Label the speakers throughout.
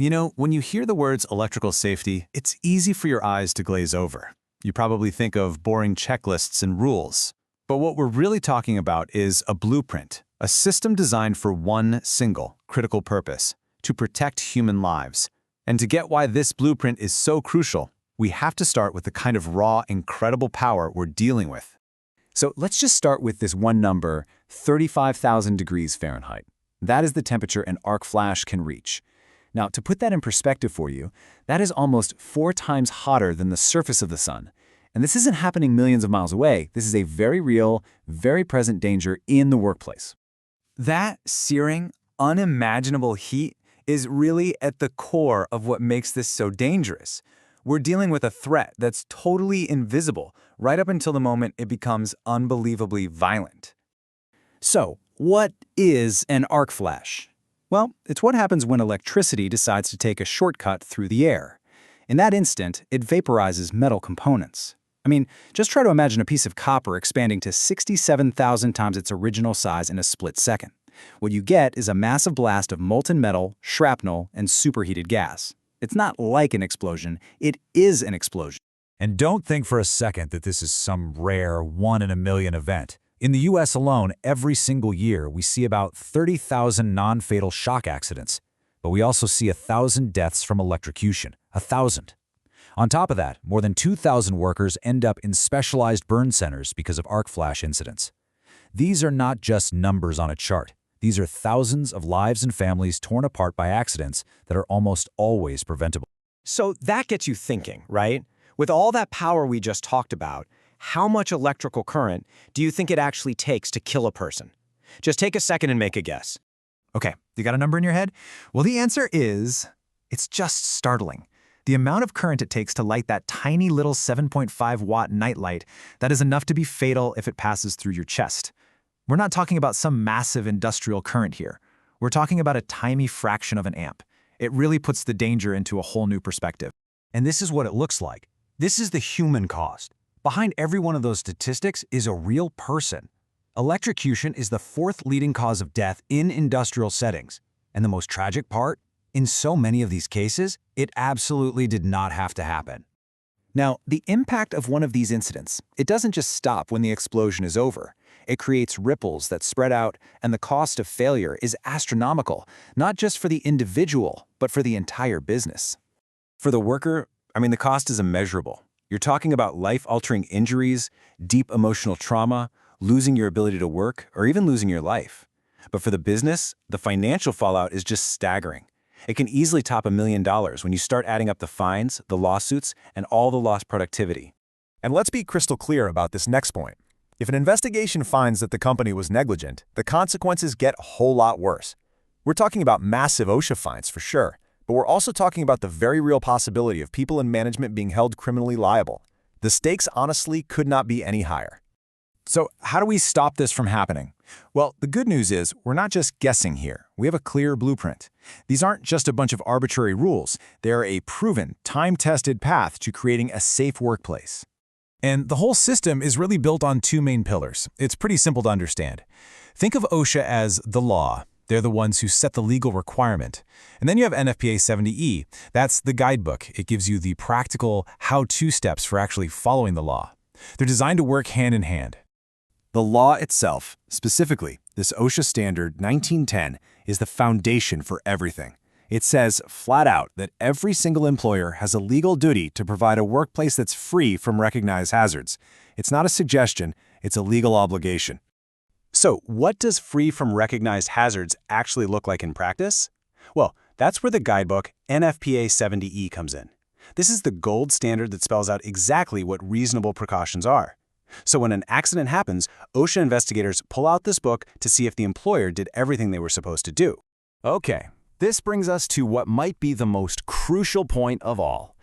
Speaker 1: You know, when you hear the words electrical safety, it's easy for your eyes to glaze over. You probably think of boring checklists and rules. But what we're really talking about is a blueprint, a system designed for one single, critical purpose, to protect human lives. And to get why this blueprint is so crucial, we have to start with the kind of raw, incredible power we're dealing with.
Speaker 2: So let's just start with this one number, 35,000 degrees Fahrenheit. That is the temperature an arc flash can reach. Now, to put that in perspective for you, that is almost 4 times hotter than the surface of the sun. And this isn't happening millions of miles away. This is a very real, very present danger in the workplace.
Speaker 3: That searing, unimaginable heat is really at the core of what makes this so dangerous. We're dealing with a threat that's totally invisible right up until the moment it becomes unbelievably violent.
Speaker 2: So, what is an arc flash? Well, it's what happens when electricity decides to take a shortcut through the air. In that instant, it vaporizes metal components. I mean, just try to imagine a piece of copper expanding to 67,000 times its original size in a split second. What you get is a massive blast of molten metal, shrapnel, and superheated gas. It's not like an explosion, it is an explosion.
Speaker 4: And don't think for a second that this is some rare one-in-a-million event. In the US alone, every single year, we see about 30,000 non-fatal shock accidents. But we also see 1,000 deaths from electrocution. 1,000. On top of that, more than 2,000 workers end up in specialized burn centers because of arc flash incidents. These are not just numbers on a chart. These are thousands of lives and families torn apart by accidents that are almost always preventable.
Speaker 5: So that gets you thinking, right? With all that power we just talked about, how much electrical current do you think it actually takes to kill a person? Just take a second and make a guess.
Speaker 3: Okay, you got a number in your head? Well, the answer is, it's just startling. The amount of current it takes to light that tiny little 7.5-watt nightlight, that is enough to be fatal if it passes through your chest. We're not talking about some massive industrial current here. We're talking about a tiny fraction of an amp. It really puts the danger into a whole new perspective.
Speaker 4: And this is what it looks like. This is the human cost. Behind every one of those statistics is a real person. Electrocution is the 4th leading cause of death in industrial settings. And the most tragic part? In so many of these cases, it absolutely did not have to happen.
Speaker 2: Now, the impact of one of these incidents, it doesn't just stop when the explosion is over. It creates ripples that spread out, and the cost of failure is astronomical, not just for the individual, but for the entire business.
Speaker 1: For the worker, the cost is immeasurable. You're talking about life-altering injuries, deep emotional trauma, losing your ability to work, or even losing your life. But for the business, the financial fallout is just staggering. It can easily top $1 million when you start adding up the fines, the lawsuits, and all the lost productivity.
Speaker 6: And let's be crystal clear about this next point. If an investigation finds that the company was negligent, the consequences get a whole lot worse. We're talking about massive OSHA fines for sure, but we're also talking about the very real possibility of people in management being held criminally liable. The stakes honestly could not be any higher.
Speaker 3: So how do we stop this from happening? Well, the good news is we're not just guessing here. We have a clear blueprint. These aren't just a bunch of arbitrary rules. They're a proven, time-tested path to creating a safe workplace.
Speaker 4: And the whole system is really built on 2 main pillars. It's pretty simple to understand. Think of OSHA as the law. They're the ones who set the legal requirement. And then you have NFPA 70E. That's the guidebook. It gives you the practical how-to steps for actually following the law. They're designed to work hand in hand.
Speaker 1: The law itself, specifically this OSHA Standard 1910, is the foundation for everything. It says flat out that every single employer has a legal duty to provide a workplace that's free from recognized hazards. It's not a suggestion, it's a legal obligation. So, what does free from recognized hazards actually look like in practice? Well, that's where the guidebook NFPA 70E comes in. This is the gold standard that spells out exactly what reasonable precautions are. So when an accident happens, OSHA investigators pull out this book to see if the employer did everything they were supposed to do.
Speaker 7: Okay, this brings us to what might be the most crucial point of all.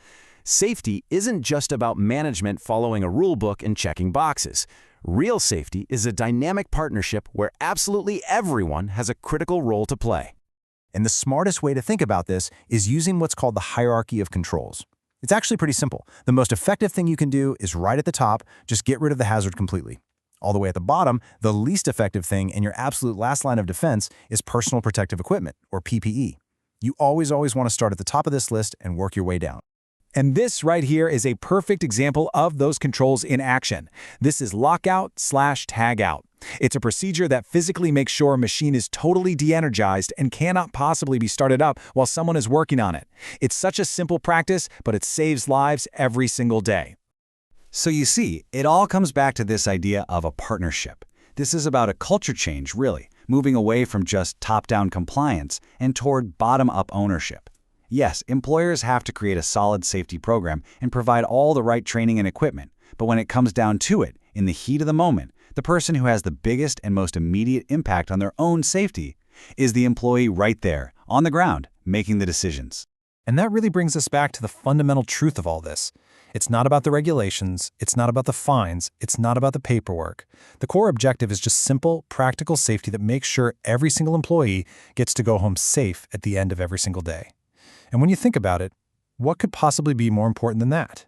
Speaker 7: Safety isn't just about management following a rule book and checking boxes. Real safety is a dynamic partnership where absolutely everyone has a critical role to play.
Speaker 2: And the smartest way to think about this is using what's called the hierarchy of controls. It's actually pretty simple. The most effective thing you can do is right at the top, just get rid of the hazard completely. All the way at the bottom, the least effective thing and your absolute last line of defense is personal protective equipment, or PPE.
Speaker 1: You always want to start at the top of this list and work your way down.
Speaker 2: And this right here is a perfect example of those controls in action. This is lockout/tagout. It's a procedure that physically makes sure a machine is totally de-energized and cannot possibly be started up while someone is working on it. It's such a simple practice, but it saves lives every single day. So you see, it all comes back to this idea of a partnership. This is about a culture change, really, moving away from just top-down compliance and toward bottom-up ownership. Yes, employers have to create a solid safety program and provide all the right training and equipment, but when it comes down to it, in the heat of the moment, the person who has the biggest and most immediate impact on their own safety is the employee right there, on the ground, making the decisions.
Speaker 3: And that really brings us back to the fundamental truth of all this. It's not about the regulations, it's not about the fines, it's not about the paperwork. The core objective is just simple, practical safety that makes sure every single employee gets to go home safe at the end of every single day. And when you think about it, what could possibly be more important than that?